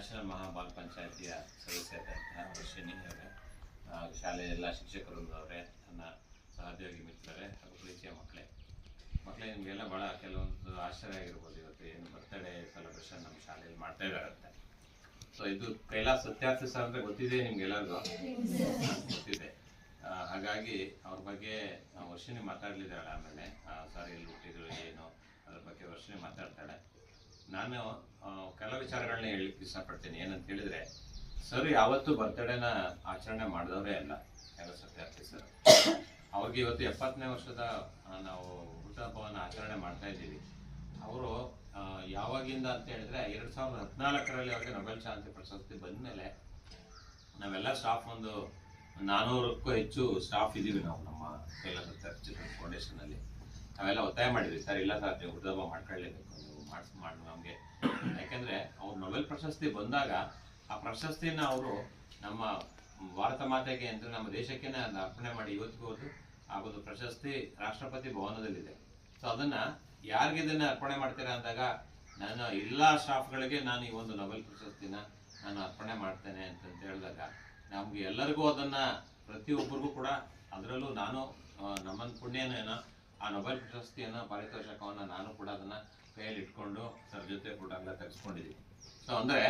National ಮಹಾಬಾಲ್ ಪಂಚಾಯತಿಯ ಸದಸ್ಯರಾದಂತಹ Varshini ಅವರೇ, ಶಾಲೆಯ ಎಲ್ಲ ಶಿಕ್ಷಕರವರೇ, ನನ್ನ ಸಹೋದ್ಯೋಗಿ ಮಿತ್ರರೇ ಹಾಗೂ ಪ್ರೀತಿಯ ಮಕ್ಕಳೇ, ನಿಮಗೆಲ್ಲ ಭಾಳ ಕೆಲವೊಂದು ಆಶ್ಚರ್ಯ ಆಗಿರ್ಬೋದು. ಇವತ್ತು ಏನು ಬರ್ತ್ಡೇ ಸೆಲೆಬ್ರೇಷನ್ ನಮ್ಮ ಶಾಲೆಯಲ್ಲಿ ಮಾಡ್ತಾ ಇದ್ದಾರಂತೆ. ಸೊ ಇದು ಕೈಲಾಸ್ ಸತ್ಯಾರ್ಥಿ ಸರ್ ಅಂದರೆ ಗೊತ್ತಿದೆ ನಿಮ್ಗೆಲ್ಲರಿಗೂ, ಗೊತ್ತಿದೆ. ಹಾಗಾಗಿ ಅವ್ರ ಬಗ್ಗೆ ವರ್ಷಿಣಿ ಮಾತಾಡಲಿದ್ದಾಳೆ. ಆಮೇಲೆ ಸರ್ ಎಲ್ಲಿ ಹುಟ್ಟಿದ್ರು ಏನು ಅದ್ರ ಬಗ್ಗೆ ವರ್ಷಿಣಿ ಮಾತಾಡ್ತಾಳೆ. ನಾನು ಕೆಲವು ವಿಚಾರಗಳನ್ನ ಹೇಳಲಿಕ್ಕೆ ಇಷ್ಟಪಡ್ತೀನಿ. ಏನಂತ ಹೇಳಿದ್ರೆ, ಸರ್ ಯಾವತ್ತೂ ಬರ್ತ್ಡೇನ ಆಚರಣೆ ಮಾಡಿದವರೇ ಅಲ್ಲ. ಕೈಲಾಸ್ ಸತ್ಯಾರ್ಥಿ ಸರ್ ಅವ್ರಿಗೆ ಇವತ್ತು 70ನೇ ವರ್ಷದ ನಾವು ಹುಟ್ಟುಹಬ್ಬವನ್ನು ಆಚರಣೆ ಮಾಡ್ತಾ ಇದ್ದೀವಿ. ಅವರು ಯಾವಾಗಿಂದ ಅಂತ ಹೇಳಿದ್ರೆ 2014ರಲ್ಲಿ ಅವ್ರಿಗೆ ನೊಬೆಲ್ ಶಾಂತಿ ಪ್ರಶಸ್ತಿ ಬಂದ ಮೇಲೆ ನಾವೆಲ್ಲ ಸ್ಟಾಫ್ ಒಂದು 400ಕ್ಕೂ ಹೆಚ್ಚು ಸ್ಟಾಫ್ ಇದ್ದೀವಿ ನಾವು ನಮ್ಮ ಕೈಲಾಸ್ ಸತ್ಯಾರ್ಥಿ ಫೌಂಡೇಶನಲ್ಲಿ. ನಾವೆಲ್ಲ ಒತ್ತಾಯ ಮಾಡಿದ್ವಿ, ಸರ್ ಇಲ್ಲ ಸರ್ ನೀವು ಹುಟ್ಟುಹಬ್ಬ ಮಾಡ್ಕೊಳ್ಳೇಬೇಕು, ನೀವು ಮಾಡಿ ನಮಗೆ. ಯಾಕೆಂದರೆ ಅವ್ರು ನೊಬೆಲ್ ಪ್ರಶಸ್ತಿ ಬಂದಾಗ ಆ ಪ್ರಶಸ್ತಿನ ಅವರು ನಮ್ಮ ಭಾರತ ಮಾತೆಗೆ ಅಂದರೆ ನಮ್ಮ ದೇಶಕ್ಕೆ ಅರ್ಪಣೆ ಮಾಡಿ ಇವತ್ತಿಗೂ ಆಗೋದು ಪ್ರಶಸ್ತಿ ರಾಷ್ಟ್ರಪತಿ ಭವನದಲ್ಲಿದೆ. ಸೊ ಅದನ್ನು ಯಾರಿಗೆ ಇದನ್ನು ಅರ್ಪಣೆ ಮಾಡ್ತೀರಾ ಅಂದಾಗ ನಾನು ಎಲ್ಲ ಸ್ಟಾಫ್ಗಳಿಗೆ ನಾನು ಈ ಒಂದು ನೊಬೆಲ್ ಪ್ರಶಸ್ತಿನ ನಾನು ಅರ್ಪಣೆ ಮಾಡ್ತೇನೆ ಅಂತಂತ ಹೇಳಿದಾಗ ನಮಗೆ ಎಲ್ಲರಿಗೂ ಅದನ್ನು ಪ್ರತಿಯೊಬ್ಬರಿಗೂ ಕೂಡ, ಅದರಲ್ಲೂ ನಾನು ನಮ್ಮ ಪುಣ್ಯನೇನೋ ಆ ನೊಬೆಲ್ ಪ್ರಶಸ್ತಿಯನ್ನು ಪಾರಿತೋಷಕವನ್ನು ನಾನು ಕೂಡ ಅದನ್ನು ಕೈಯಲ್ಲಿ ಇಟ್ಕೊಂಡು ಸರ್ ಜೊತೆ ಕೂಡ ಎಲ್ಲ ತೆಗೆಸ್ಕೊಂಡಿದ್ದೀವಿ. ಸೊ ಅಂದರೆ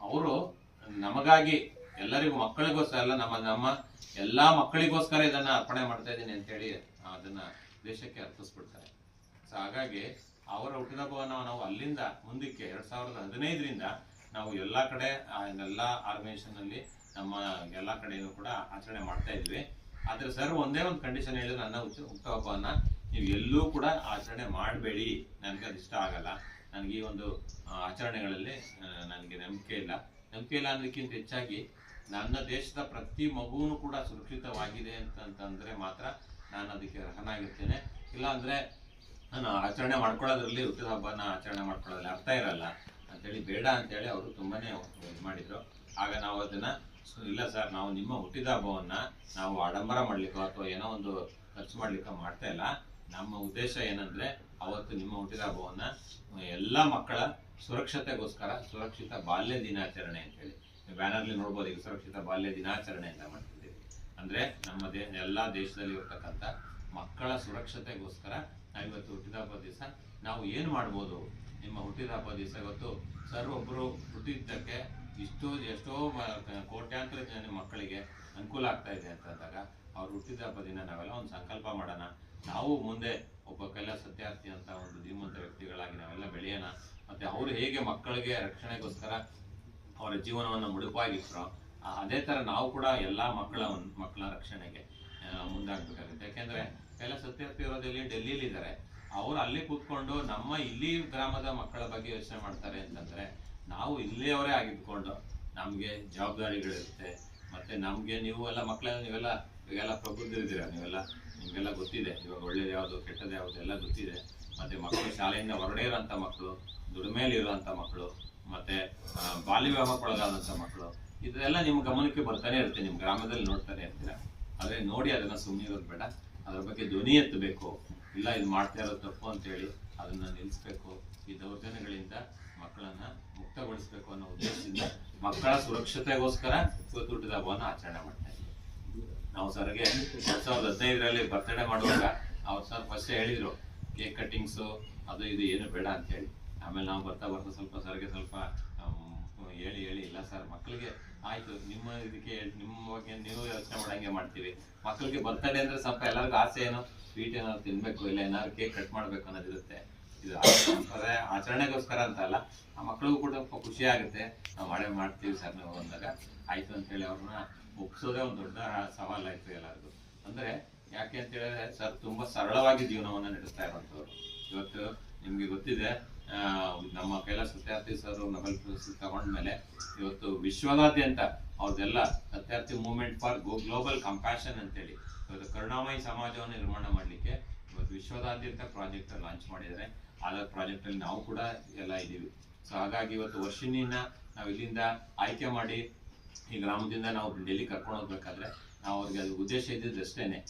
ಅವರು ನಮಗಾಗಿ ಎಲ್ಲರಿಗೂ ಮಕ್ಕಳಿಗೋಸ್ಕರ ಅಲ್ಲ, ನಮ್ಮ ಎಲ್ಲ ಮಕ್ಕಳಿಗೋಸ್ಕರ ಇದನ್ನು ಅರ್ಪಣೆ ಮಾಡ್ತಾ ಇದ್ದೀನಿ ಅಂತೇಳಿ ಅದನ್ನು ದೇಶಕ್ಕೆ ಅರ್ಪಿಸ್ಬಿಡ್ತಾರೆ. ಸೊ ಹಾಗಾಗಿ ಅವರ ಹುಟ್ಟಿದಬ್ಬವನ್ನು ನಾವು ಅಲ್ಲಿಂದ ಮುಂದಕ್ಕೆ 2015ರಿಂದ ನಾವು ಎಲ್ಲ ಕಡೆ ಎಲ್ಲ ಆರ್ಗನೈಸೇಷನಲ್ಲಿ ನಮ್ಮ ಎಲ್ಲ ಕಡೆಯೂ ಕೂಡ ಆಚರಣೆ ಮಾಡ್ತಾ ಇದ್ವಿ. ಆದರೆ ಸರ್ ಒಂದೇ ಒಂದು ಕಂಡೀಷನ್ ಹೇಳಿದ್ರು, ನನ್ನ ಹುಟ್ಟುಹಬ್ಬವನ್ನು ನೀವು ಎಲ್ಲೂ ಕೂಡ ಆಚರಣೆ ಮಾಡಬೇಡಿ, ನನಗೆ ಅದು ಇಷ್ಟ ಆಗಲ್ಲ, ನನಗೆ ಈ ಒಂದು ಆಚರಣೆಗಳಲ್ಲಿ ನನಗೆ ನಂಬಿಕೆ ಇಲ್ಲ ಅನ್ನೋದಕ್ಕಿಂತ ಹೆಚ್ಚಾಗಿ ನನ್ನ ದೇಶದ ಪ್ರತಿ ಮಗುವೂ ಕೂಡ ಸುರಕ್ಷಿತವಾಗಿದೆ ಅಂತಂದರೆ ಮಾತ್ರ ನಾನು ಅದಕ್ಕೆ ಅರ್ಹನಾಗಿರ್ತೇನೆ. ಇಲ್ಲ ಅಂದರೆ ನಾನು ಆಚರಣೆ ಮಾಡ್ಕೊಳ್ಳೋದ್ರಲ್ಲಿ ಹುಟ್ಟುಹಬ್ಬನ ಆಚರಣೆ ಮಾಡ್ಕೊಳ್ಳೋದ್ರಲ್ಲಿ ಅರ್ಥ ಇರಲ್ಲ ಅಂತೇಳಿ ಬೇಡ ಅಂತೇಳಿ ಅವರು ತುಂಬಾ ಇದು ಮಾಡಿದರು. ಆಗ ನಾವು ಅದನ್ನು ಇಲ್ಲ ಸರ್, ನಾವು ನಿಮ್ಮ ಹುಟ್ಟಿದ ಹಬ್ಬವನ್ನು ನಾವು ಆಡಂಬರ ಮಾಡಲಿಕ್ಕೋ ಅಥವಾ ಏನೋ ಒಂದು ಖರ್ಚು ಮಾಡಲಿಕ್ಕೋ ಮಾಡ್ತಾ ಇಲ್ಲ. ನಮ್ಮ ಉದ್ದೇಶ ಏನಂದರೆ ಅವತ್ತು ನಿಮ್ಮ ಹುಟ್ಟಿದ ಹಬ್ಬವನ್ನು ಎಲ್ಲ ಮಕ್ಕಳ ಸುರಕ್ಷತೆಗೋಸ್ಕರ ಸುರಕ್ಷಿತ ಬಾಲ್ಯ ದಿನಾಚರಣೆ ಅಂತೇಳಿ ಬ್ಯಾನರ್ಲಿ ನೋಡ್ಬೋದು. ಈಗ ಸುರಕ್ಷಿತ ಬಾಲ್ಯ ದಿನಾಚರಣೆಯಿಂದ ಮಾಡ್ತಿದ್ದೀವಿ. ಅಂದರೆ ನಮ್ಮ ಎಲ್ಲ ದೇಶದಲ್ಲಿ ಇರ್ತಕ್ಕಂಥ ಮಕ್ಕಳ ಸುರಕ್ಷತೆಗೋಸ್ಕರ ಇವತ್ತು ಹುಟ್ಟಿದ ಹಬ್ಬ ದಿವಸ ನಾವು ಏನು ಮಾಡ್ಬೋದು. ನಿಮ್ಮ ಹುಟ್ಟಿದ ಹಬ್ಬ ದಿವಸ ಇವತ್ತು ಸರ್ ಒಬ್ಬರು ಹುಟ್ಟಿದ್ದಕ್ಕೆ ಎಷ್ಟೋ ಕೋಟ್ಯಾಂತರ ಜನ ಮಕ್ಕಳಿಗೆ ಅನುಕೂಲ ಆಗ್ತಾ ಇದೆ ಅಂತಂದಾಗ ಅವ್ರು ಹುಟ್ಟಿದ ಹಬ್ಬ ದಿನ ನಾವೆಲ್ಲ ಒಂದು ಸಂಕಲ್ಪ ಮಾಡೋಣ. ನಾವು ಮುಂದೆ ಒಬ್ಬ ಕೈಲಾಸ್ ಸತ್ಯಾರ್ಥಿ ಅಂತ ಒಂದು ಧೀಮಂತ ವ್ಯಕ್ತಿಗಳಾಗಿ ನಾವೆಲ್ಲ ಬೆಳೆಯೋಣ. ಮತ್ತು ಅವರು ಹೇಗೆ ಮಕ್ಕಳಿಗೆ ರಕ್ಷಣೆಗೋಸ್ಕರ ಅವರ ಜೀವನವನ್ನು ಮುಡುಪಾಗಿಟ್ಟರೋ ಅದೇ ಥರ ನಾವು ಕೂಡ ಎಲ್ಲ ಮಕ್ಕಳ ರಕ್ಷಣೆಗೆ ಮುಂದಾಗಬೇಕಾಗುತ್ತೆ. ಯಾಕೆಂದರೆ ಕೈಲಾಸ್ ಸತ್ಯಾರ್ಥಿ ಇರೋದಲ್ಲಿ ಡೆಲ್ಲಿಲಿದ್ದಾರೆ. ಅವರು ಅಲ್ಲಿ ಕೂತ್ಕೊಂಡು ನಮ್ಮ ಇಲ್ಲಿ ಗ್ರಾಮದ ಮಕ್ಕಳ ಬಗ್ಗೆ ಯೋಚನೆ ಮಾಡ್ತಾರೆ ಅಂತಂದರೆ ನಾವು ಇಲ್ಲಿಯವರೇ ಆಗಿದ್ಕೊಂಡು ನಮಗೆ ಜವಾಬ್ದಾರಿಗಳಿರುತ್ತೆ. ಮತ್ತು ನಮಗೆ ನೀವೆಲ್ಲ ಮಕ್ಕಳೆಲ್ಲ ನೀವೆಲ್ಲ ಪ್ರಬುದ್ಧರಿದ್ದೀರ, ನಿಮಗೆಲ್ಲ ಗೊತ್ತಿದೆ ಇವಾಗ ಒಳ್ಳೇದು ಯಾವುದು ಕೆಟ್ಟದ್ದು ಯಾವುದು ಎಲ್ಲ ಗೊತ್ತಿದೆ. ಮತ್ತು ಮಕ್ಕಳು ಶಾಲೆಯಿಂದ ಹೊರಗಡೆ ಇರೋಂಥ ಮಕ್ಕಳು, ದುಡಿಮೆಯಲ್ಲಿ ಇರೋಂಥ ಮಕ್ಕಳು, ಮತ್ತು ಬಾಲ್ಯ ವಿವಾಹಕ್ಕೊಳಗಾದಂಥ ಮಕ್ಕಳು, ಇದೆಲ್ಲ ನಿಮ್ಮ ಗಮನಕ್ಕೆ ಬರ್ತಾನೆ ಇರುತ್ತೆ, ನಿಮ್ಮ ಗ್ರಾಮದಲ್ಲಿ ನೋಡ್ತಾನೆ ಇರ್ತೀರ. ಆದರೆ ನೋಡಿ ಅದನ್ನು ಸುಮ್ಮನೆ ಇರೋದು ಬೇಡ, ಅದ್ರ ಬಗ್ಗೆ ಧ್ವನಿ ಎತ್ತಬೇಕು. ಇಲ್ಲ ಇದು ಮಾಡ್ತಾ ಇರೋದು ತಪ್ಪು ಅಂತೇಳಿ ಅದನ್ನು ನಿಲ್ಲಿಸ್ಬೇಕು. ಈ ದೌರ್ಜನ್ಯಗಳಿಂದ ಮಕ್ಕಳನ್ನು ಮುಕ್ತಗೊಳಿಸಬೇಕು ಅನ್ನೋ ಉದ್ದೇಶದಿಂದ ಮಕ್ಕಳ ಸುರಕ್ಷತೆಗೋಸ್ಕರ ಇವತ್ತು ಹುಟ್ಟಿದ ಹಬ್ಬವನ್ನು ಆಚರಣೆ ಮಾಡ್ತಾ ಇದ್ದೀವಿ. ನಾವು ಸರ್ಗೆ 2015ರಲ್ಲಿ ಬರ್ತ್ಡೇ ಮಾಡುವಾಗ ಅವ್ರು ಸರ್ ಫಸ್ಟ್ ಹೇಳಿದರು ಕೇಕ್ ಕಟ್ಟಿಂಗ್ಸು ಅದು ಇದು ಏನು ಬೇಡ ಅಂತೇಳಿ. ಆಮೇಲೆ ನಾವು ಬರ್ತಾ ಸ್ವಲ್ಪ ಸರ್ಗೆ ಸ್ವಲ್ಪ ಹೇಳಿ ಇಲ್ಲ ಸರ್ ಮಕ್ಕಳಿಗೆ ಆಯಿತು, ನಿಮ್ಮ ಇದಕ್ಕೆ ನಿಮ್ಮ ಬಗ್ಗೆ ನೀವು ಯೋಚನೆ ಮಾಡಂಗೆ ಮಾಡ್ತೀವಿ. ಮಕ್ಕಳಿಗೆ ಬರ್ತಡೇ ಅಂದರೆ ಸ್ವಲ್ಪ ಎಲ್ಲರಿಗೂ ಆಸೆ ಏನೋ ಸ್ವೀಟ್ ಏನಾದ್ರು ತಿನ್ನಬೇಕು, ಇಲ್ಲ ಏನಾದ್ರು ಕೇಕ್ ಕಟ್ ಮಾಡಬೇಕು ಅನ್ನೋದಿರುತ್ತೆ. ಇದು ಆಚರಣೆಗೋಸ್ಕರ ಅಂತ ಅಲ್ಲ, ಆ ಮಕ್ಕಳಿಗೂ ಕೂಡ ಖುಷಿ ಆಗುತ್ತೆ. ನಾವು ಮಾಡ್ತೀವಿ ಸರ್ ನಾವು ಅಂದಾಗ ಆಯಿತು ಅಂತೇಳಿ ಅವ್ರನ್ನ ಒಪ್ಸೋದೇ ಒಂದು ದೊಡ್ಡ ಸವಾಲಾಯಿತು ಎಲ್ಲರಿಗೂ. ಅಂದರೆ ಯಾಕೆ ಅಂತ ಹೇಳಿದ್ರೆ ಸರ್ ತುಂಬ ಸರಳವಾಗಿ ಜೀವನವನ್ನು ನಡೆಸ್ತಾ ಇರುವಂಥವ್ರು. ಇವತ್ತು ನಿಮಗೆ ಗೊತ್ತಿದೆ, ನಮ್ಮ ಕೈಲಾಸ್ ಸತ್ಯಾರ್ಥಿ ಸರ್ ನೊಬೆಲ್ ಪ್ರಶಸ್ತಿ ತಗೊಂಡ್ಮೇಲೆ ಇವತ್ತು ವಿಶ್ವದಾದ್ಯಂತ ಅವ್ರದ್ದೆಲ್ಲ Satyarthi movement for global compassion ಅಂತೇಳಿ ಇವತ್ತು ಕರುಣಾಮಯಿ ಸಮಾಜವನ್ನು ನಿರ್ಮಾಣ ಮಾಡಲಿಕ್ಕೆ ಇವತ್ತು ವಿಶ್ವದಾದ್ಯಂತ ಪ್ರಾಜೆಕ್ಟ್ ಲಾಂಚ್ ಮಾಡಿದ್ದಾರೆ. ಆ ಪ್ರಾಜೆಕ್ಟಲ್ಲಿ ನಾವು ಕೂಡ ಎಲ್ಲ ಇದ್ದೀವಿ. ಸೊ ಹಾಗಾಗಿ ಇವತ್ತು ವರ್ಷಿಣಿನ ನಾವು ಇಲ್ಲಿಂದ ಆಯ್ಕೆ ಮಾಡಿ ಈ ಗ್ರಾಮದಿಂದ ನಾವು ಡೆಲ್ಲಿ ಕರ್ಕೊಂಡು ಹೋಗ್ಬೇಕಾದ್ರೆ ನಾವು ಅವ್ರಿಗೆ ಅದು ಉದ್ದೇಶ ಇದ್ದಿದ್ದು ಅಷ್ಟೇ,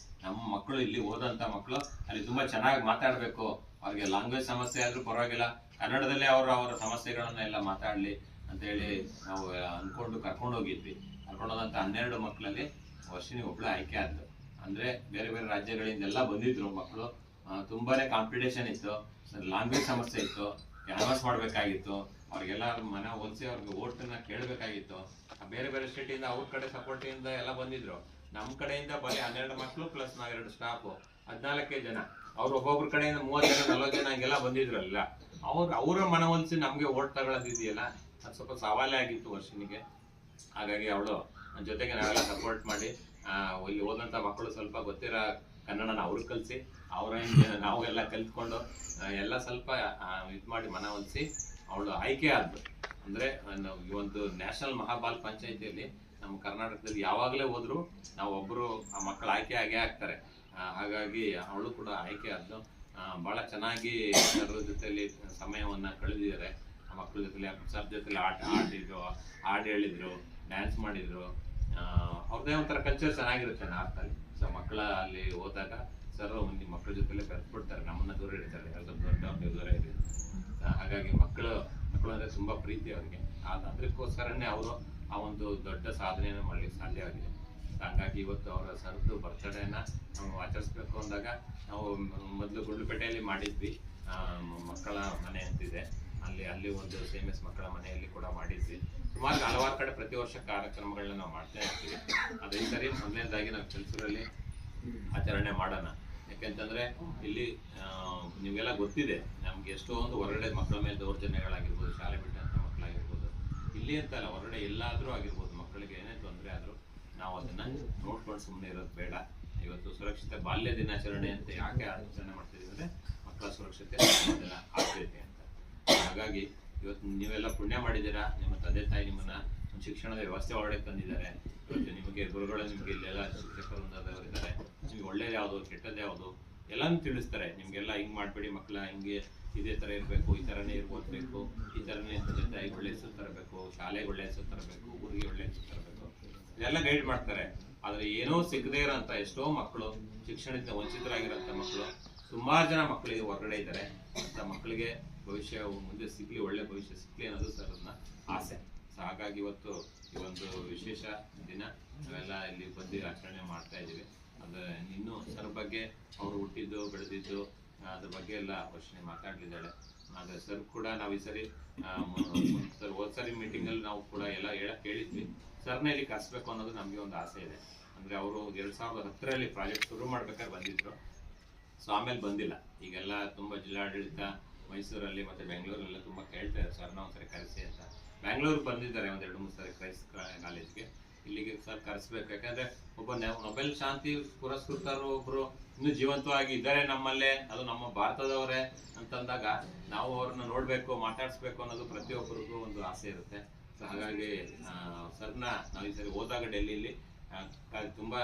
ನಮ್ಮ ಮಕ್ಕಳು ಇಲ್ಲಿ ಓದಂಥ ಮಕ್ಕಳು ಅಲ್ಲಿ ತುಂಬ ಚೆನ್ನಾಗಿ ಮಾತಾಡಬೇಕು. ಅವ್ರಿಗೆ ಲ್ಯಾಂಗ್ವೇಜ್ ಸಮಸ್ಯೆ ಆದರೂ ಪರವಾಗಿಲ್ಲ, ಕನ್ನಡದಲ್ಲೇ ಅವರ ಸಮಸ್ಯೆಗಳನ್ನ ಎಲ್ಲ ಮಾತಾಡಲಿ, ಅಂತೇಳಿ ನಾವು ಅಂದ್ಕೊಂಡು ಕರ್ಕೊಂಡು ಹೋಗಿದ್ವಿ. ಕರ್ಕೊಂಡು ಹೋದಂಥ 12 ಮಕ್ಕಳಲ್ಲಿ ವರ್ಷಿಣಿ ಒಬ್ಳು ಆಯ್ಕೆ ಆದ್ಲು. ಅಂದ್ರೆ ಬೇರೆ ಬೇರೆ ರಾಜ್ಯಗಳಿಂದೆಲ್ಲ ಬಂದಿದ್ರು ಮಕ್ಕಳು. ತುಂಬಾನೇ ಕಾಂಪಿಟೇಷನ್ ಇತ್ತು, ಲ್ಯಾಂಗ್ವೇಜ್ ಸಮಸ್ಯೆ ಇತ್ತು, ಕ್ಯಾನ್ವಾಸ್ ಮಾಡಬೇಕಾಗಿತ್ತು, ಅವ್ರಿಗೆಲ್ಲ ಮನೆ ಹೊಲಿಸಿ ಅವ್ರಿಗೆ ಓಟನ್ನ ಕೇಳಬೇಕಾಗಿತ್ತು. ಬೇರೆ ಬೇರೆ ಸ್ಟೇಟಿಂದ ಅವ್ರ ಕಡೆ ಸಪೋರ್ಟಿಂದ ಎಲ್ಲ ಬಂದಿದ್ರು. ನಮ್ಮ ಕಡೆಯಿಂದ ಬರೀ 12 ಮಕ್ಕಳು ಪ್ಲಸ್ ನಾವೆರಡು ಸ್ಟಾಫು, 14 ಜನ. ಅವ್ರು ಒಬ್ಬೊಬ್ರ ಕಡೆಯಿಂದ 30 ಜನ 40 ಜನ ಹಂಗೆಲ್ಲ ಬಂದಿದ್ರಲ್ಲ. ಅವರ ಮನವೊಲಿಸಿ ನಮಗೆ ಓಟ್ ತಗೊಳ್ಳೋದಿದೆಯಲ್ಲ, ಅದು ಸ್ವಲ್ಪ ಸವಾಲೇ ಆಗಿತ್ತು ವರ್ಷಿನಿಗೆ. ಹಾಗಾಗಿ ಅವಳು ನನ್ನ ಜೊತೆಗೆ ನಾವೆಲ್ಲ ಸಪೋರ್ಟ್ ಮಾಡಿ ಇಲ್ಲಿ ಓದಂಥ ಮಕ್ಕಳು ಸ್ವಲ್ಪ ಗೊತ್ತಿರೋ ಕನ್ನಡನ ಅವ್ರಿಗೆ ಕಲಿಸಿ, ಅವರ ನಾವೆಲ್ಲ ಕಲ್ತ್ಕೊಂಡು ಎಲ್ಲ ಸ್ವಲ್ಪ ಇದು ಮಾಡಿ ಮನವೊಲಿಸಿ ಅವಳು ಆಯ್ಕೆ ಆದ್ಲು. ಅಂದರೆ ಈ ಒಂದು ನ್ಯಾಷನಲ್ ಮಹಾಬಾಲ್ ಪಂಚಾಯಿತಿಯಲ್ಲಿ ನಮ್ಮ ಕರ್ನಾಟಕದಲ್ಲಿ ಯಾವಾಗಲೇ ಹೋದ್ರು ನಾವು ಒಬ್ಬರು ಆ ಮಕ್ಕಳು ಆಯ್ಕೆ ಆಗೇ ಆಗ್ತಾರೆ. ಹಾಗಾಗಿ ಅವಳು ಕೂಡ ಆಯ್ಕೆ ಆದ್ಲು. ಭಾಳ ಚೆನ್ನಾಗಿ ಅದರ ಜೊತೆಲಿ ಸಮಯವನ್ನು ಕಳೆದಿದ್ದಾರೆ. ಆ ಮಕ್ಕಳ ಜೊತೆಲಿ ಸರ್ ಜೊತೆಲಿ ಆಡಿದ್ರು, ಹಾಡು ಹೇಳಿದ್ರು, ಡ್ಯಾನ್ಸ್ ಮಾಡಿದ್ರು. ಅವ್ರದ್ದೇ ಒಂಥರ ಕಲ್ಚರ್ ಚೆನ್ನಾಗಿರುತ್ತೆ ನಾರ್ತಲ್ಲಿ. ಸೊ ಮಕ್ಕಳ ಅಲ್ಲಿ ಹೋದಾಗ ಸರ್ ನಿಮ್ಮ ಮಕ್ಕಳ ಜೊತೆಲೆ ಬೆರೆಸ್ಬಿಡ್ತಾರೆ, ನಮ್ಮನ್ನ ದೂರ ಇಡ್ತಾರೆ, ಸ್ವಲ್ಪ ದೊಡ್ಡವ್ರಿಗೆ ದೂರ ಇದೆ. ಹಾಗಾಗಿ ಮಕ್ಕಳು ಅಂದರೆ ತುಂಬ ಪ್ರೀತಿ ಅವರಿಗೆ. ಅದಕ್ಕೋಸ್ಕರನೇ ಅವರು ಆ ಒಂದು ದೊಡ್ಡ ಸಾಧನೆಯನ್ನು ಮಾಡಲಿಕ್ಕೆ ಸಾಧ್ಯವಾಗಿದೆ. ಹಾಗಾಗಿ ಇವತ್ತು ಅವರ ಸರ್ದು ಬರ್ತ್ಡೇನ ನಾವು ಆಚರಿಸ್ಬೇಕು ಅಂದಾಗ ನಾವು ಮೊದಲು ಗುಂಡ್ಲುಪೇಟೆಯಲ್ಲಿ ಮಾಡಿದ್ವಿ. ಮಕ್ಕಳ ಮನೆ ಅಂತಿದೆ, ಅಲ್ಲಿ ಒಂದು ಸೇಮಸ್ ಮಕ್ಕಳ ಮನೆಯಲ್ಲಿ ಕೂಡ ಮಾಡಿದ್ವಿ. ಸುಮಾರು ಹಲವಾರು ಕಡೆ ಪ್ರತಿ ವರ್ಷ ಕಾರ್ಯಕ್ರಮಗಳನ್ನ ನಾವು ಮಾಡ್ತಾ ಇರ್ತೀವಿ. ಅದೇ ಸರಿ ಮೊದಲನೇದಾಗಿ ನಾವು ಕೆಲಸದಲ್ಲಿ ಆಚರಣೆ ಮಾಡೋಣ. ಯಾಕೆಂತಂದ್ರೆ ಇಲ್ಲಿ ನಿಮಗೆಲ್ಲ ಗೊತ್ತಿದೆ, ನಮ್ಗೆ ಎಷ್ಟೊಂದು ಹೊರಗಡೆ ಮಕ್ಕಳ ಮೇಲೆ ದೌರ್ಜನ್ಯಗಳಾಗಿರ್ಬೋದು, ಶಾಲೆ ಬಿಟ್ಟಂತ ಮಕ್ಕಳಾಗಿರ್ಬೋದು, ಇಲ್ಲಿ ಅಂತಲ್ಲ ಹೊರಗಡೆ ಎಲ್ಲಾದ್ರೂ ಆಗಿರ್ಬೋದು, ಮಕ್ಕಳಿಗೆ ಏನೇ ತೊಂದರೆ ಆದ್ರೂ ನಾವು ಅದನ್ನ ನೋಡ್ಕೊಂಡು ಸುಮ್ಮನೆ ಇರೋದು ಬೇಡ. ಇವತ್ತು ಸುರಕ್ಷಿತ ಬಾಲ್ಯ ದಿನಾಚರಣೆ ಅಂತ ಯಾಕೆ ಆಚರಣೆ ಮಾಡ್ತಿದ್ದೀವಿ ಅಂದ್ರೆ ಮಕ್ಕಳ ಸುರಕ್ಷತೆ ಆದ್ಯತೆ ಅಂತ. ಹಾಗಾಗಿ ಇವತ್ತು ನೀವೆಲ್ಲ ಪುಣ್ಯ ಮಾಡಿದ್ದೀರಾ, ನಿಮ್ಮ ತಂದೆ ತಾಯಿ ನಿಮ್ಮನ್ನ ಶಿಕ್ಷಣದ ವ್ಯವಸ್ಥೆ ಒಳಗಡೆ ತಂದಿದ್ದಾರೆ. ಇವತ್ತು ನಿಮಗೆ ಗುರುಗಳು, ನಿಮ್ಗೆ ಇಲ್ಲೆಲ್ಲ ಶಿಕ್ಷಕರು ಇದ್ದಾರೆ, ನಿಮ್ಗೆ ಒಳ್ಳೇದು ಯಾವುದು ಕೆಟ್ಟದ್ದು ಯಾವುದು ಎಲ್ಲಾನು ತಿಳಿಸ್ತಾರೆ. ನಿಮ್ಗೆಲ್ಲ ಹಿಂಗ್ ಮಾಡ್ಬೇಡಿ, ಮಕ್ಕಳ ಹಿಂಗೆ ಇದೇ ತರ ಇರಬೇಕು, ಈ ತರನೇ ಓದ್ಬೇಕು, ಈ ತರನೇ ತಂದೆ ತಾಯಿಗೆ ಒಳ್ಳೆ ಹೆಸರು ತರಬೇಕು, ಶಾಲೆಗೆ ಒಳ್ಳೆ ಹೆಸರು ತರಬೇಕು, ಊರಿಗೆ ಒಳ್ಳೆ ಹೆಸರು ತರಬೇಕು, ಇದೆಲ್ಲ ಗೈಡ್ ಮಾಡ್ತಾರೆ. ಆದ್ರೆ ಏನೋ ಸಿಗದೇ ಇರೋಂಥ ಎಷ್ಟೋ ಮಕ್ಕಳು, ಶಿಕ್ಷಣದಿಂದ ವಂಚಿತರಾಗಿರೋಂಥ ಮಕ್ಕಳು ಸುಮಾರು ಜನ ಮಕ್ಕಳಿಗೆ ಹೊರಗಡೆ ಇದ್ದಾರೆ. ಅಂತ ಮಕ್ಕಳಿಗೆ ಭವಿಷ್ಯ ಮುಂದೆ ಸಿಗ್ಲಿ, ಒಳ್ಳೆ ಭವಿಷ್ಯ ಸಿಗ್ಲಿ ಅನ್ನೋದು ಸರ್ ನನ್ನ ಆಸೆ. ಸೊ ಹಾಗಾಗಿ ಇವತ್ತು ಈ ಒಂದು ವಿಶೇಷ ದಿನ ನಾವೆಲ್ಲ ಇಲ್ಲಿ ಬಂದು ಆಚರಣೆ ಮಾಡ್ತಾ ಇದ್ದೀವಿ. ಅಂದ್ರೆ ಇನ್ನೂ ಸರ್ ಬಗ್ಗೆ ಅವರು ಹುಟ್ಟಿದ್ದು ಬೆಳೆದಿದ್ದು ಅದ್ರ ಬಗ್ಗೆ ಎಲ್ಲ ವರ್ಷನೆ ಮಾತಾಡ್ಲಿದ್ದಾಳೆ. ಆದರೆ ಸರ್ ಕೂಡ ನಾವು ಈ ಸರಿ ಸರ್ ಹೋದ ಸರಿ ಮೀಟಿಂಗಲ್ಲಿ ನಾವು ಕೂಡ ಎಲ್ಲ ಹೇಳಕ್ ಹೇಳಿದ್ವಿ, ಸರ್ನ ಇಲ್ಲಿ ಕರೆಸ್ಬೇಕು ಅನ್ನೋದು ನಮಗೆ ಒಂದು ಆಸೆ ಇದೆ. ಅಂದ್ರೆ ಅವರು 2010ರಲ್ಲಿ ಪ್ರಾಜೆಕ್ಟ್ ಶುರು ಮಾಡ್ಬೇಕಾದ್ರೆ ಬಂದಿದ್ರು. ಸೊ ಆಮೇಲೆ ಬಂದಿಲ್ಲ. ಈಗೆಲ್ಲ ತುಂಬಾ ಜಿಲ್ಲಾಡಳಿತ ಮೈಸೂರಲ್ಲಿ ಮತ್ತೆ ಬೆಂಗಳೂರಲ್ಲ ತುಂಬಾ ಕೇಳ್ತಾ ಇದ್ದಾರೆ ಸರ್ನ ಒಂದ್ಸರಿ ಕರೆಸಿ ಅಂತ. ಬ್ಯಾಂಗ್ಳೂರ್ ಬಂದಿದ್ದಾರೆ ಒಂದ್ 2-3 ಸರಿ ಕ್ರೈಸ್ಟ್ ಕಾಲೇಜ್ಗೆ. ಇಲ್ಲಿಗೆ ಸರ್ ಕರೆಸ್ಬೇಕು. ಯಾಕಂದ್ರೆ ಒಬ್ಬ ನೊಬೆಲ್ ಶಾಂತಿ ಪುರಸ್ಕೃತರು ಒಬ್ರು ಇನ್ನೂ ಜೀವಂತವಾಗಿ ಇದ್ದಾರೆ ನಮ್ಮಲ್ಲೇ, ಅದು ನಮ್ಮ ಭಾರತದವರೇ ಅಂತಂದಾಗ ನಾವು ಅವ್ರನ್ನ ನೋಡ್ಬೇಕು, ಮಾತಾಡಿಸ್ಬೇಕು ಅನ್ನೋದು ಪ್ರತಿಯೊಬ್ಬರಿಗೂ ಒಂದು ಆಸೆ ಇರುತ್ತೆ. ಸೊ ಹಾಗಾಗಿ ಸರ್ನ ನಾವು ಈ ಸರಿ ಹೋದಾಗ ಡೆಲ್ಲಿಲಿ ತುಂಬಾ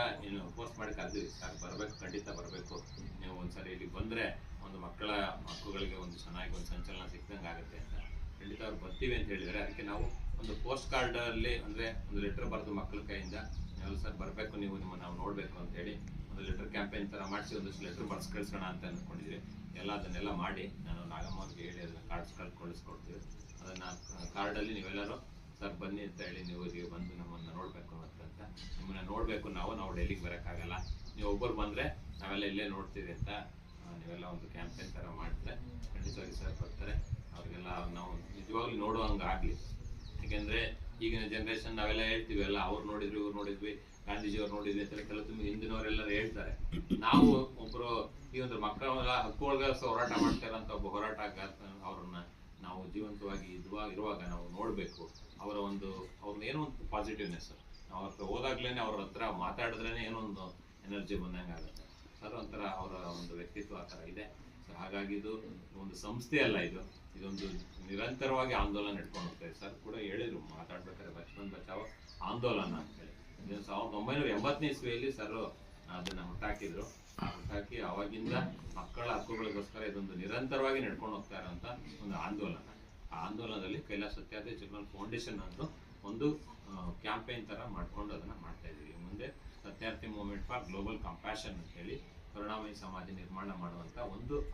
ಪೋಸ್ಟ್ ಮಾಡಿ ಕರೆದಿವಿ, ಸರ್ ಬರ್ಬೇಕು, ಖಂಡಿತ ಬರ್ಬೇಕು, ನೀವು ಒಂದ್ಸರಿ ಇಲ್ಲಿ ಬಂದ್ರೆ ಒಂದು ಮಕ್ಕಳ ಮಕ್ಕಳುಗಳಿಗೆ ಒಂದು ಚೆನ್ನಾಗಿ ಒಂದು ಸಂಚಲನ ಸಿಕ್ದಂಗೆ ಆಗುತ್ತೆ ಅಂತ. ಖಂಡಿತ ಅವ್ರು ಬರ್ತೀವಿ ಅಂತ ಹೇಳಿದರೆ ಅದಕ್ಕೆ ನಾವು ಒಂದು ಪೋಸ್ಟ್ ಕಾರ್ಡ್ ಅಲ್ಲಿ ಅಂದ್ರೆ ಒಂದು ಲೆಟರ್ ಬರೆದು ಮಕ್ಕಳ ಕೈಯಿಂದ ನೀವು ಸರ್ ಬರಬೇಕು, ನೀವು ನಿಮ್ಮನ್ನು ನಾವು ನೋಡಬೇಕು ಅಂತ ಹೇಳಿ ಒಂದು ಲೆಟರ್ ಕ್ಯಾಂಪೇನ್ ತರ ಮಾಡಿಸಿ ಒಂದಷ್ಟು ಲೆಟರ್ ಬರ್ಸ್ ಕಳಿಸೋಣ ಅಂತ ಅಂದ್ಕೊಂಡಿದ್ವಿ. ಅದನ್ನೆಲ್ಲ ಮಾಡಿ ನಾನು ನಾಗಮ್ಮ ಅವ್ರಿಗೆ ಹೇಳಿ ಅದನ್ನ ಕಾರ್ಡ್ಸ್ಗಳು ಕಳಿಸ್ಕೊಡ್ತೀವಿ. ಅದನ್ನ ಕಾರ್ಡಲ್ಲಿ ನೀವೆಲ್ಲರೂ ಸರ್ ಬನ್ನಿ ಅಂತ ಹೇಳಿ ನೀವು ಇಲ್ಲಿ ಬಂದು ನಮ್ಮನ್ನು ನೋಡಬೇಕು ಅಂತ, ನಿಮ್ಮನ್ನ ನೋಡಬೇಕು, ನಾವು ಡೆಲ್ಲಿಗೆ ಬರೋಕ್ಕಾಗಲ್ಲ, ನೀವು ಒಬ್ಬರು ಬಂದರೆ ನಾವೆಲ್ಲ ಇಲ್ಲೇ ನೋಡ್ತೀವಿ ಅಂತ ನೀವೆಲ್ಲ ಒಂದು ಕ್ಯಾಂಪೇನ್ ಥರ ಮಾಡಿದ್ರೆ ಖಂಡಿತವಾಗಿ ಸರ್ ಬರ್ತಾರೆ. ಅವ್ರಿಗೆಲ್ಲ ನಾವು ನಿಜವಾಗ್ಲೂ ನೋಡುವಂಗೆ ಆಗಲಿ. ಯಾಕೆಂದರೆ ಈಗಿನ ಜನ್ರೇಷನ್ ನಾವೆಲ್ಲ ಹೇಳ್ತೀವಿ, ಎಲ್ಲ ಅವ್ರು ನೋಡಿದ್ವಿ, ಇವ್ರು ನೋಡಿದ್ವಿ, ಗಾಂಧೀಜಿಯವ್ರು ನೋಡಿದ್ವಿ ಅಂತ ಕೆಲವು ತುಂಬ ಹಿಂದಿನವರೆಲ್ಲರೂ ಹೇಳ್ತಾರೆ. ನಾವು ಒಬ್ಬರು ಈ ಒಂದು ಮಕ್ಕಳ ಹಕ್ಕುಗಳಿಗೋಸ್ಕರ ಹೋರಾಟ ಮಾಡ್ತಾರಂತ ಒಬ್ಬ ಹೋರಾಟಗಾರ ಅವ್ರನ್ನ ನಾವು ಜೀವಂತವಾಗಿ ಇರುವಾಗ ನಾವು ನೋಡಬೇಕು. ಅವ್ರನ್ನ ಏನೋ ಒಂದು ಪಾಸಿಟಿವ್ನೆಸ್, ನಾವು ಅವ್ರ ಹತ್ರ ಹೋದಾಗ್ಲೇನೆ ಅವ್ರ ಹತ್ರ ಮಾತಾಡಿದ್ರೇನೆ ಏನೋ ಒಂದು ಎನರ್ಜಿ ಬಂದಂಗೆ ಆಗುತ್ತೆ. ಸರ್ ಒಂಥರ ಅವರ ಒಂದು ವ್ಯಕ್ತಿತ್ವ ಆ ಥರ ಇದೆ. ಸೊ ಹಾಗಾಗಿ ಇದು ಒಂದು ಸಂಸ್ಥೆ ಅಲ್ಲ, ಇದೊಂದು ನಿರಂತರವಾಗಿ ಆಂದೋಲನ ನಡ್ಕೊಂಡು ಹೋಗ್ತಾರೆ. ಸರ್ ಕೂಡ ಹೇಳಿದ್ರು ಮಾತಾಡ್ಬೇಕಾದ್ರೆ ಬಚಪನ್ ಬಚಾವ್ ಆಂದೋಲನ ಅಂತ ಹೇಳಿ. 1980ನೇ ಇಸ್ವಿಯಲ್ಲಿ ಸರ್ ಅದನ್ನ ಹುಟ್ಟಾಕಿದ್ರು. ಹುಟ್ಟಾಕಿ ಅವಾಗಿಂದ ಮಕ್ಕಳ ಹಕ್ಕುಗಳಿಗೋಸ್ಕರ ಇದೊಂದು ನಿರಂತರವಾಗಿ ನಡ್ಕೊಂಡು ಹೋಗ್ತಾ ಇರೋಂಥ ಒಂದು ಆಂದೋಲನ. ಆ ಆಂದೋಲನದಲ್ಲಿ ಕೈಲಾಸ ಸತ್ಯಾರ್ಥಿ ಚಿಲ್ಡ್ರನ್ ಫೌಂಡೇಶನ್ ಅಂತ ಒಂದು ಕ್ಯಾಂಪೇನ್ ತರ ಮಾಡ್ಕೊಂಡು ಅದನ್ನ ಮಾಡ್ತಾ ಇದ್ದೀವಿ. ಮುಂದೆ Satyarthi movement for global compassion ಅಂತ ಹೇಳಿ ಕರುಣಾಮಯಿ ಸಮಾಜ ನಿರ್ಮಾಣ ಮಾಡುವಂತ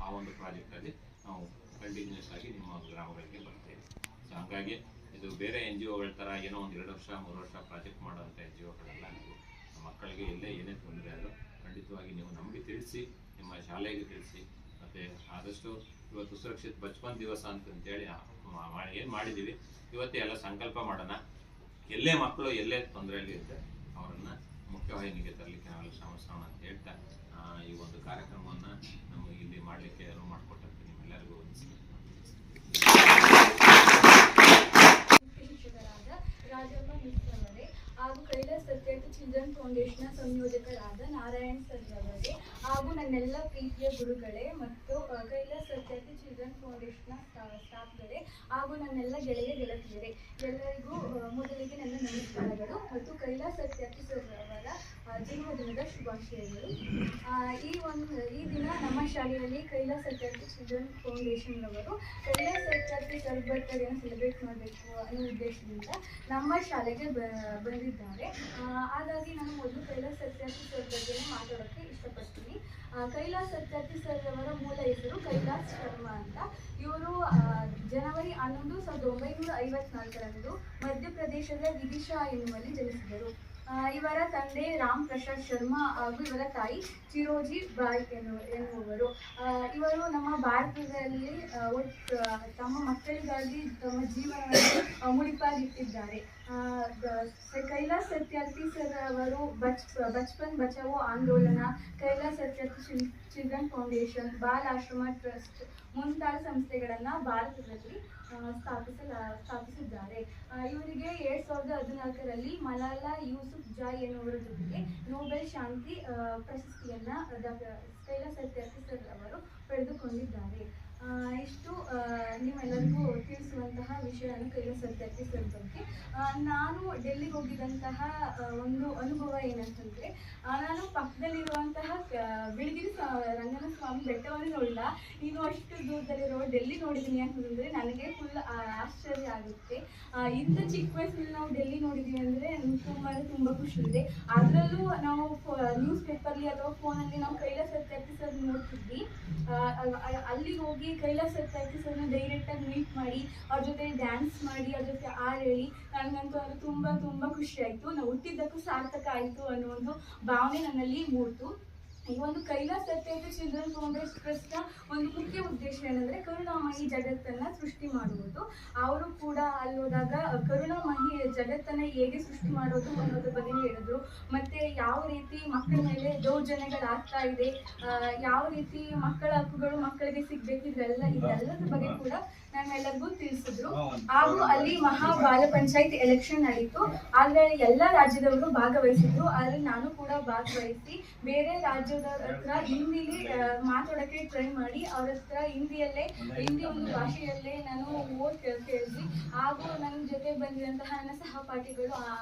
ಆ ಒಂದು ಪ್ರಾಜೆಕ್ಟ್ ಅಲ್ಲಿ ನಾವು ಕಂಟಿನ್ಯೂಸ್ ಆಗಿ ನಿಮ್ಮ ಗ್ರಾಮಗಳಿಗೆ ಬರ್ತೇವೆ. ಸೊ ಹಾಗಾಗಿ ಇದು ಬೇರೆ NGOಗಳ ಥರ ಏನೋ ಒಂದು 2 ವರ್ಷ 3 ವರ್ಷ ಪ್ರಾಜೆಕ್ಟ್ ಮಾಡೋಂಥ NGOಗಳೆಲ್ಲ. ನೀವು ಮಕ್ಕಳಿಗೆ ಎಲ್ಲೇ ಏನೇ ತೊಂದರೆ ಆದರೂ ಖಂಡಿತವಾಗಿ ನೀವು ನಮಗೆ ತಿಳಿಸಿ, ನಿಮ್ಮ ಶಾಲೆಗೆ ತಿಳಿಸಿ. ಮತ್ತು ಆದಷ್ಟು ಇವತ್ತು ಸುರಕ್ಷಿತ ಬಚ್ಪನ್ ದಿವಸ ಅಂತಂತೇಳಿ ಏನು ಮಾಡಿದ್ದೀವಿ, ಇವತ್ತೇ ಎಲ್ಲ ಸಂಕಲ್ಪ ಮಾಡೋಣ. ಎಲ್ಲೇ ಮಕ್ಕಳು ಎಲ್ಲೇ ತೊಂದರೆಯಲ್ಲಿ ಇದ್ದರೆ ಅವರನ್ನು ಮುಖ್ಯವಾಹಿನಿಗೆ ತರಲಿಕ್ಕೆ ನಾವೆಲ್ಲ ಶ್ರಮಿಸೋಣ ಅಂತ ಹೇಳ್ತಾ ಈ ಒಂದು ಕಾರ್ಯಕ್ರಮವನ್ನು ನಮಗೆ ಇಲ್ಲಿ ಮಾಡಲಿಕ್ಕೆ ಅನುವು ಮಾಡಿಕೊಟ್ಟಂತೆ ನಿಮ್ಮೆಲ್ಲರಿಗೂ ಶಿಕ್ಷಕರಾದ ರಾಜಮ್ಮ ಮಿಸ್ ಅವರೇ ಹಾಗೂ ಕೈಲಾಸ್ ಸತ್ಯಾರ್ಥಿ ಚಿಲ್ಡ್ರನ್ ಫೌಂಡೇಶನ್ನ ಸಂಯೋಜಕರಾದ ನಾರಾಯಣ್ ಸರ್ ಅವರೇ ಹಾಗೂ ನನ್ನೆಲ್ಲ ಪ್ರೀತಿಯ ಗುರುಗಳೇ ಮತ್ತು ಕೈಲಾಸ್ ಸತ್ಯಾರ್ಥಿ ಚಿಲ್ಡ್ರನ್ ಫೌಂಡೇಶನ್ನ ಸ್ಟಾಫ್ಗಳೇ ಹಾಗೂ ನನ್ನೆಲ್ಲ ಗೆಳತಿಯರೇ, ಎಲ್ಲರಿಗೂ ಮೊದಲಿಗೆ ನನ್ನ ನಮಸ್ಕಾರಗಳು ಮತ್ತು ಕೈಲಾಸ್ ಸತ್ಯಾರ್ಥಿ ಸರ್ ಅವರ ಜನ್ಮದಿನದ ಶುಭಾಶಯಗಳು. ಈ ದಿನ ನಮ್ಮ ಶಾಲೆಯಲ್ಲಿ ಕೈಲಾಸ್ ಸತ್ಯಾರ್ಥಿ ಚಿಲ್ಡ್ರನ್ ಫೌಂಡೇಶನ್ ಅವರು ಕೈಲಾಸ್ ಸತ್ಯಾರ್ಥಿ ಸರ್ ಬರ್ತ್ಡೇಯನ್ನು ಸೆಲೆಬ್ರೇಟ್ ಮಾಡಬೇಕು ಅನ್ನೋ ಉದ್ದೇಶದಿಂದ ನಮ್ಮ ಶಾಲೆಗೆ ಬಂದಿದ್ದಾರೆ. ಹಾಗಾಗಿ ನಾನು ಮೊದಲು ಕೈಲಾಸ್ ಸತ್ಯಾರ್ಥಿ ಸರ್ ಬಗ್ಗೆ ಮಾತಾಡೋಕ್ಕೆ ಇಷ್ಟಪಡ್ತೀನಿ. ಕೈಲಾಸ್ ಸತ್ಯಾರ್ಥಿ ಸರ್ ಅವರ ಮೂಲ ಹೆಸರು ಕೈಲಾಸ್ ಶರ್ಮಾ ಅಂತ. ಇವರು ಜನವರಿ 11, 1954ರಂದು ಮಧ್ಯಪ್ರದೇಶದ ವಿದಿಶಾ ಎನ್ನುವಲ್ಲಿ ಜನಿಸಿದರು. ಇವರ ತಂದೆ ರಾಮ್ ಪ್ರಸಾದ್ ಶರ್ಮಾ ಹಾಗೂ ಇವರ ತಾಯಿ ಚಿರೋಜಿ ಬಾಯ್ ಎನ್ನುವರು. ಇವರು ನಮ್ಮ ಭಾರತದಲ್ಲಿ ತಮ್ಮ ಮಕ್ಕಳಿಗಾಗಿ ತಮ್ಮ ಜೀವನವನ್ನು ಮುಡಿಪಾಗಿಟ್ಟಿದ್ದಾರೆ. ಕೈಲಾಸ್ ಸತ್ಯಾರ್ಥಿ ಸರ್ ಅವರು ಬಚ್ಪನ್ ಬಚಾವೋ ಆಂದೋಲನ, Kailash Satyarthi children foundation, ball ಆಶ್ರಮ ಟ್ರಸ್ಟ್ ಮುಂತಾದ ಸಂಸ್ಥೆಗಳನ್ನು ಭಾರತದಲ್ಲಿ ಸ್ಥಾಪಿಸಿದ್ದಾರೆ. ಇವರಿಗೆ 2014ರಲ್ಲಿ ಮಲಾಲಾ ಯೂಸುಫ್ ಜಾಯ್ ಎನ್ನುವರ ಜೊತೆಗೆ ನೊಬೆಲ್ ಶಾಂತಿ ಪ್ರಶಸ್ತಿಯನ್ನು ಕೈಲಾಸ್ ಸತ್ಯಾರ್ಥಿ ಸರ್ ಅವರು ಪಡೆದುಕೊಂಡಿದ್ದಾರೆ. ಇಷ್ಟು ನೀವೆಲ್ಲರಿಗೂ ತಿಳಿಸುವಂತಹ ವಿಷಯವನ್ನು ಕೈಲಾಸ್ ಸತ್ಯಾರ್ಥಿ ಸರ್ ಬಗ್ಗೆ. ನಾನು ಡೆಲ್ಲಿಗೆ ಹೋಗಿದ್ದಂತಹ ಒಂದು ಅನುಭವ ಏನಂತಂದರೆ, ನಾನು ಪಕ್ಕದಲ್ಲಿರುವಂತಹ ಬಿಳಿಗಿರಿ ರಂಗನ ಸ್ವಾಮಿ ಬೆಟ್ಟವನ್ನು ನೋಡಿಲ್ಲ, ನೀನು ಅಷ್ಟು ದೂರದಲ್ಲಿರೋ ಡೆಲ್ಲಿ ನೋಡಿದ್ದೀನಿ ಅಂತಂದರೆ ನನಗೆ ಫುಲ್ ಆಶ್ಚರ್ಯ ಆಗುತ್ತೆ. ಇಂಥ ಚಿಕ್ಕ ವಯಸ್ಸಲ್ಲಿ ನಾವು ಡೆಲ್ಲಿ ನೋಡಿದ್ದೀವಿ ಅಂದರೆ ತುಂಬ ಖುಷಿ ಇದೆ. ಅದರಲ್ಲೂ ನಾವು ನ್ಯೂಸ್ ಪೇಪರ್ಲಿ ಅಥವಾ ಫೋನಲ್ಲಿ ನಾವು ಕೈಲಾಸ್ ಸತ್ಯಾರ್ಥಿ ಸರ್ ನೋಡ್ತಿದ್ವಿ. ಅಲ್ಲಿಗೆ ಹೋಗಿ ಕೈಲಾಸ್ ಸತ್ಯಾರ್ಥಿ ಸರ್ನ ಡೈರೆಕ್ಟಾಗಿ ಮೀಟ್ ಮಾಡಿ ಅವ್ರ ಜೊತೆ ಡ್ಯಾನ್ಸ್ ಮಾಡಿ ಅವ್ರ ಜೊತೆ ಹಾಡು ಹೇಳಿ ನನಗಂತೂ ಅದು ತುಂಬ ಖುಷಿ ಆಯಿತು. ನಾವು ಹುಟ್ಟಿದ್ದಕ್ಕೂ ಸಾರ್ಥಕ ಆಯಿತು ಅನ್ನೋ ಒಂದು ಭಾವನೆ ನನ್ನಲ್ಲಿ ಮೂಡ್ತು. ಈ ಒಂದು ಕೈಲಾಸ್ ಸತ್ಯಾರ್ಥಿ ಚಿಲ್ಡ್ರನ್ ಫೌಂಡೇಶನ್ ಟ್ರಸ್ಟ್ನ ಒಂದು ಮುಖ್ಯ ಉದ್ದೇಶ ಏನಂದರೆ ಕರುಣಾಮಯಿ ಜಗತ್ತನ್ನು ಸೃಷ್ಟಿ ಮಾಡುವುದು. ಅವರು ಕೂಡ ಅಲ್ಲೋದಾಗ ಕರುಣಾಮಯಿ ಜಗತ್ತನ್ನು ಹೇಗೆ ಸೃಷ್ಟಿ ಮಾಡೋದು ಅನ್ನೋದ್ರ ಬಗ್ಗೆ ಹೇಳಿದ್ರು. ಮತ್ತು ಯಾವ ರೀತಿ ಮಕ್ಕಳ ಮೇಲೆ ದೌರ್ಜನ್ಯಗಳಾಗ್ತಾ ಇದೆ, ಯಾವ ರೀತಿ ಮಕ್ಕಳ ಹಕ್ಕುಗಳು ಮಕ್ಕಳಿಗೆ ಸಿಗಬೇಕು, ಇದೆಲ್ಲದ್ರ ಬಗ್ಗೆ ಕೂಡ ನಮ್ಮೆಲ್ಲರಿಗೂ ತಿಳಿಸಿದ್ರು. ಹಾಗೂ ಅಲ್ಲಿ ಮಹಾ ಬಾಲ ಪಂಚಾಯತ್ ಎಲೆಕ್ಷನ್ ನಡೀತು. ಆದರೆ ಎಲ್ಲ ರಾಜ್ಯದವರು ಭಾಗವಹಿಸಿದ್ರು. ಆದರೆ ನಾನು ಕೂಡ ಭಾಗವಹಿಸಿ ಬೇರೆ ರಾಜ್ಯದವ್ರ ಹತ್ರ ಹಿಂದಿಲಿ ಮಾತಾಡೋಕ್ಕೆ ಟ್ರೈ ಮಾಡಿ ಅವ್ರ ಹತ್ರ ಹಿಂದಿ ಒಂದು ಭಾಷೆಯಲ್ಲೇ ನಾನು ಕೇಳಿದ್ವಿ. ಹಾಗೂ ನನ್ನ ಜೊತೆ ಬಂದಿರುವಂತಹ ನನ್ನ ಸಹಪಾಠಿಗಳು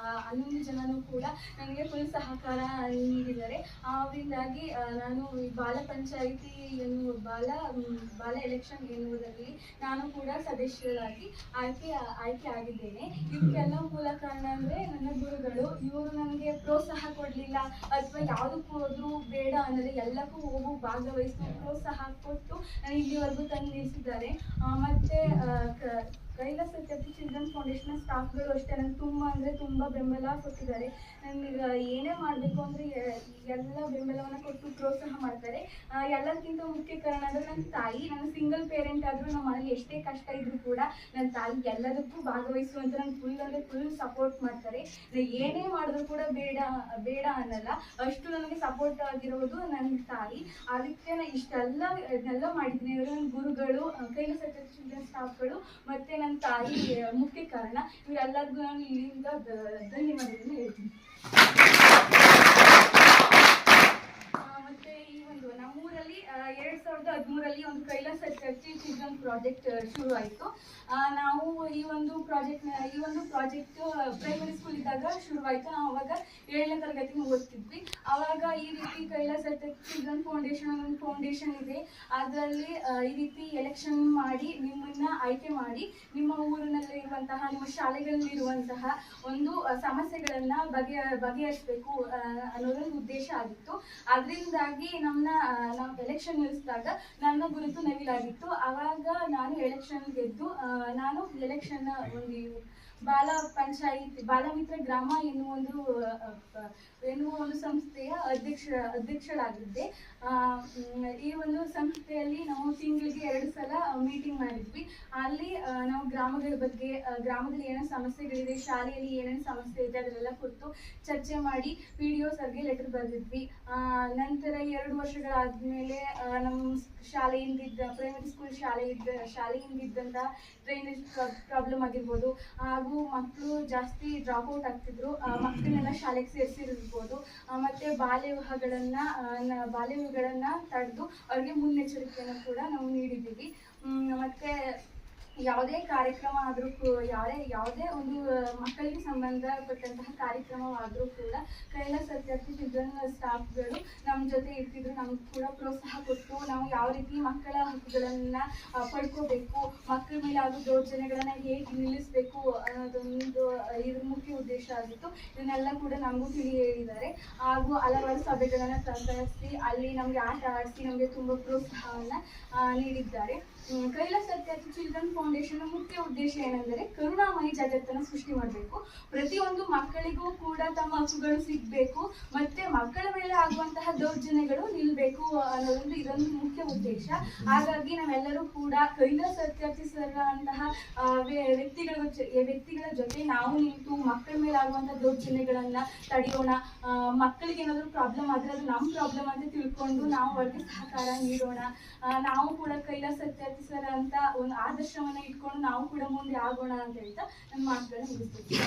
11 ಜನನೂ ಕೂಡ ನನಗೆ ಫುಲ್ ಸಹಕಾರ ನೀಡಿದ್ದಾರೆ. ಅವರಿಂದಾಗಿ ನಾನು ಈ ಬಾಲ ಪಂಚಾಯಿತಿ ಎನ್ನುವ ಬಾಲ ಎಲೆಕ್ಷನ್ ಎನ್ನುವುದರಲ್ಲಿ ನಾನು ಕೂಡ ಸದಸ್ಯರಾಗಿ ಆಯ್ಕೆ ಆಗಿದ್ದೇನೆ. ಇದಕ್ಕೆಲ್ಲ ಮೂಲ ಕಾರಣ ಅಂದರೆ ನನ್ನ ಗುರುಗಳು. ಇವರು ನನಗೆ ಪ್ರೋತ್ಸಾಹ ಕೊಡಲಿಲ್ಲ ಅಥವಾ ಯಾವುದಕ್ಕೂ ಹೋದ್ರು ಬೇಡ ಅಂದರೆ ಎಲ್ಲಕ್ಕೂ ಹೋಗು ಭಾಗವಹಿಸಿ ಪ್ರೋತ್ಸಾಹ ಕೊಟ್ಟು ನಾನು ಇಲ್ಲಿವರೆಗೂ ತಂದು ನಿಲ್ಲಿಸಿದ್ದಾರೆ. ಮತ್ತು ಕೈಲಾಸ್ ಸತ್ಯಾರ್ಥಿ ಚಿಲ್ಡ್ರನ್ ಫೌಂಡೇಶನ್ ಸ್ಟಾಫ್ಗಳು ಅಷ್ಟೇ ನನಗೆ ತುಂಬ ಬೆಂಬಲ ಕೊಟ್ಟಿದ್ದಾರೆ. ನನಗೆ ಏನೇ ಮಾಡಬೇಕು ಅಂದರೆ ಎಲ್ಲ ಬೆಂಬಲವನ್ನು ಕೊಟ್ಟು ಪ್ರೋತ್ಸಾಹ ಮಾಡ್ತಾರೆ. ಎಲ್ಲಕ್ಕಿಂತ ಮುಖ್ಯ ಕಾರಣ ಅಂದರೆ ನನ್ನ ತಾಯಿ. ನಾನು ಸಿಂಗಲ್ ಪೇರೆಂಟ್ ಆದರೂ ನಮ್ಮ ಮನೇಲಿ ಎಷ್ಟೇ ಕಷ್ಟ ಇದ್ದರೂ ಕೂಡ ನನ್ನ ತಾಯಿ ಎಲ್ಲದಕ್ಕೂ ಭಾಗವಹಿಸುವಂತ ನನಗೆ ಫುಲ್ ಸಪೋರ್ಟ್ ಮಾಡ್ತಾರೆ. ಏನೇ ಮಾಡಿದ್ರು ಕೂಡ ಬೇಡ ಅನ್ನಲ್ಲ, ಅಷ್ಟು ನನಗೆ ಸಪೋರ್ಟ್ ಆಗಿರೋದು ನನ್ನ ತಾಯಿ. ಅದಕ್ಕೆ ನಾನು ಇದನ್ನೆಲ್ಲ ಮಾಡಿದ್ದೀನಿ. ಇವರು ನನ್ನ ಗುರುಗಳು, ಕೈಲಾಸ್ ಸತ್ಯಾರ್ಥಿ ಚಿಲ್ಡ್ರನ್ ಸ್ಟಾಫ್ಗಳು ಮತ್ತು ನನ್ನ ತಾಯಿ ಮುಖ್ಯ ಕಾರಣ. ಇವರೆಲ್ಲರಿಗೂ ನಾನು ಇಲ್ಲಿಂದ ಧನ್ಯವಾದಗಳನ್ನು ಹೇಳ್ತೀನಿ. ಮತ್ತೆ ಈ ಒಂದು ನಮ್ಮೂರಲ್ಲಿ 2013ರಲ್ಲಿ ಒಂದು ಕೈಲಾಸ್ ಸತ್ಯಾರ್ಥಿ ಚಿಲ್ಡ್ರನ್ ಪ್ರಾಜೆಕ್ಟ್ ಶುರು ಆಯಿತು. ನಾವು ಈ ಒಂದು ಪ್ರಾಜೆಕ್ಟ್ ಪ್ರೈಮರಿ ಸ್ಕೂಲ್ ಇದ್ದಾಗ ಶುರುವಾಯಿತು. ನಾವು ಅವಾಗ 7ನೇ ತರಗತಿ ಓದ್ತಿದ್ವಿ. ಆವಾಗ ಈ ರೀತಿ ಕೈಲಾಸ್ ಸತ್ಯಾರ್ಥಿ ಚಿಲ್ಡ್ರನ್ ಫೌಂಡೇಶನ್ ಇದೆ. ಅದರಲ್ಲಿ ಈ ರೀತಿ ಎಲೆಕ್ಷನ್ ಮಾಡಿ ನಿಮ್ಮನ್ನ ಆಯ್ಕೆ ಮಾಡಿ ನಿಮ್ಮ ಊರಿನಲ್ಲಿ ಇರುವಂತಹ ನಿಮ್ಮ ಶಾಲೆಗಳಲ್ಲಿರುವಂತಹ ಒಂದು ಸಮಸ್ಯೆಗಳನ್ನು ಬಗೆಹರಿಸಬೇಕು ಅನ್ನೋದೊಂದು ಉದ್ದೇಶ ಆಗಿತ್ತು. ಅದರಿಂದ ಆಗಿ ನಾವು ಎಲೆಕ್ಷನ್ ನಿಲ್ಲಿಸಿದಾಗ ನನ್ನ ಗುರುತು ನವಿಲಾಗಿತ್ತು. ಆವಾಗ ನಾನು ಎಲೆಕ್ಷನ್ ಗೆದ್ದು ನಾನು ಎಲೆಕ್ಷನ್ ಒಂದು ಬಾಲಮಿತ್ರ ಗ್ರಾಮ ಎನ್ನುವ ಒಂದು ಸಂಸ್ಥೆಯ ಅಧ್ಯಕ್ಷಳಾಗಿದ್ದೆ. ಈ ಒಂದು ಸಂಸ್ಥೆಯಲ್ಲಿ ನಾವು ತಿಂಗಳಿಗೆ 2 ಸಲ ಮೀಟಿಂಗ್ ಮಾಡಿದ್ವಿ. ಅಲ್ಲಿ ನಾವು ಗ್ರಾಮಗಳ ಬಗ್ಗೆ, ಗ್ರಾಮದಲ್ಲಿ ಏನೇನು ಸಮಸ್ಯೆಗಳಿದೆ, ಶಾಲೆಯಲ್ಲಿ ಏನೇನು ಸಮಸ್ಯೆ ಇದೆ ಅದನ್ನೆಲ್ಲ ಕುರಿತು ಚರ್ಚೆ ಮಾಡಿ PDO ಸರ್ಗೆ ಲೆಟರ್ ಬರೆದಿದ್ವಿ. ನಂತರ 2 ವರ್ಷಗಳಾದ್ಮೇಲೆ ನಮ್ಮ ಶಾಲೆಯಿಂದಿದ್ದ ಪ್ರೈಮರಿ ಸ್ಕೂಲ್ ಶಾಲೆಯಿಂದಿದ್ದಂಥ ಡ್ರೈನೇಜ್ ಪ್ರಾಬ್ಲಮ್ ಆಗಿರ್ಬೋದು, ಹಾಗೂ ಮಕ್ಕಳು ಜಾಸ್ತಿ ಡ್ರಾಪ್ಔಟ್ ಆಗ್ತಿದ್ರು, ಮಕ್ಕಳನ್ನೆಲ್ಲ ಶಾಲೆಗೆ ಸೇರಿಸಿರ್ಬೋದು, ಮತ್ತೆ ಬಾಲ್ಯ ವಿವಾಹಗಳನ್ನ ತಡೆದು ಅವ್ರಿಗೆ ಮುನ್ನೆಚ್ಚರಿಕೆಯನ್ನು ಕೂಡ ನಾವು ನೀಡಿದ್ದೀವಿ. ಮತ್ತೆ ಯಾವುದೇ ಕಾರ್ಯಕ್ರಮ ಆದರೂ ಯಾವುದೇ ಒಂದು ಮಕ್ಕಳಿಗೆ ಸಂಬಂಧಪಟ್ಟಂತಹ ಕಾರ್ಯಕ್ರಮವಾದರೂ ಕೂಡ ಕೈಲಾಸ ಸತ್ಯಾರ್ಥಿ ಚಿಲ್ಡ್ರನ್ ಸ್ಟಾಫ್ಗಳು ನಮ್ಮ ಜೊತೆ ಇರ್ತಿದ್ರು. ನಮ್ಗೆ ಕೂಡ ಪ್ರೋತ್ಸಾಹ ಕೊಟ್ಟು ನಾವು ಯಾವ ರೀತಿ ಮಕ್ಕಳ ಹಕ್ಕುಗಳನ್ನು ಪಡ್ಕೋಬೇಕು, ಮಕ್ಕಳ ಮೇಲೆ ಆಗೋ ದೌರ್ಜನ್ಯಗಳನ್ನು ಹೇಗೆ ನಿಲ್ಲಿಸಬೇಕು ಅನ್ನೋದೊಂದು ಇದ್ರ ಮುಖ್ಯ ಉದ್ದೇಶ ಆಗಿತ್ತು. ಇದನ್ನೆಲ್ಲ ಕೂಡ ನಮಗೂ ತಿಳಿ ಹೇಳಿದ್ದಾರೆ. ಹಾಗೂ ಹಲವಾರು ಸಭೆಗಳನ್ನು ಸಂಘಟಿಸಿ ಅಲ್ಲಿ ನಮಗೆ ಆಟ ಆಡಿಸಿ ನಮಗೆ ತುಂಬ ಪ್ರೋತ್ಸಾಹವನ್ನು ನೀಡಿದ್ದಾರೆ. ಕೈಲಾಸ ಸತ್ಯಾರ್ಥಿ ಚಿಲ್ಡ್ರನ್ ಫೌಂಡೇಶನ್ ಮುಖ್ಯ ಉದ್ದೇಶ ಏನೆಂದರೆ ಕರುಣಾಮಯಿ ಜಗತ್ತನ್ನು ಸೃಷ್ಟಿ ಮಾಡಬೇಕು. ಪ್ರತಿಯೊಂದು ಮಕ್ಕಳಿಗೂ ಕೂಡ ತಮ್ಮ ಹಕ್ಕುಗಳು ಸಿಗಬೇಕು, ಮತ್ತೆ ಮಕ್ಕಳ ಮೇಲೆ ಆಗುವಂತಹ ದೌರ್ಜನ್ಯಗಳು ನಿಲ್ಲಬೇಕು ಅನ್ನೋದೊಂದು ಇದೊಂದು ಮುಖ್ಯ ಉದ್ದೇಶ. ಹಾಗಾಗಿ ನಾವೆಲ್ಲರೂ ಕೂಡ ಕೈಲಾಸ ಸತ್ಯಾರ್ಥಿ ಸರ್ ಅಂತಹ ವ್ಯಕ್ತಿಗಳ ಜೊತೆ ನಾವು ನಿಂತು ಮಕ್ಕಳ ಮೇಲೆ ಆಗುವಂತಹ ದೌರ್ಜನ್ಯಗಳನ್ನ ತಡೆಯೋಣ. ಮಕ್ಕಳಿಗೆ ಏನಾದರೂ ಪ್ರಾಬ್ಲಮ್ ಆದರೆ ಅದು ನಮ್ಮ ಪ್ರಾಬ್ಲಮ್ ಅಂತ ತಿಳ್ಕೊಂಡು ನಾವು ಅವ್ರಿಗೆ ಸಹಕಾರ ನೀಡೋಣ. ನಾವು ಕೂಡ ಕೈಲಾಸ ಸತ್ಯಾರ್ಥಿ ಸರ್ ಅಂತ ಒಂದು ಆದರ್ಶವನ್ನ ಇಟ್ಕೊಂಡು ನಾವು ಕೂಡ ಮುಂದೆ ಆಗೋಣ ಅಂತ ಹೇಳ್ತಾ ನನ್ನ ಮಾತುಗಳನ್ನ ಮುಗಿಸ್ತೀನಿ.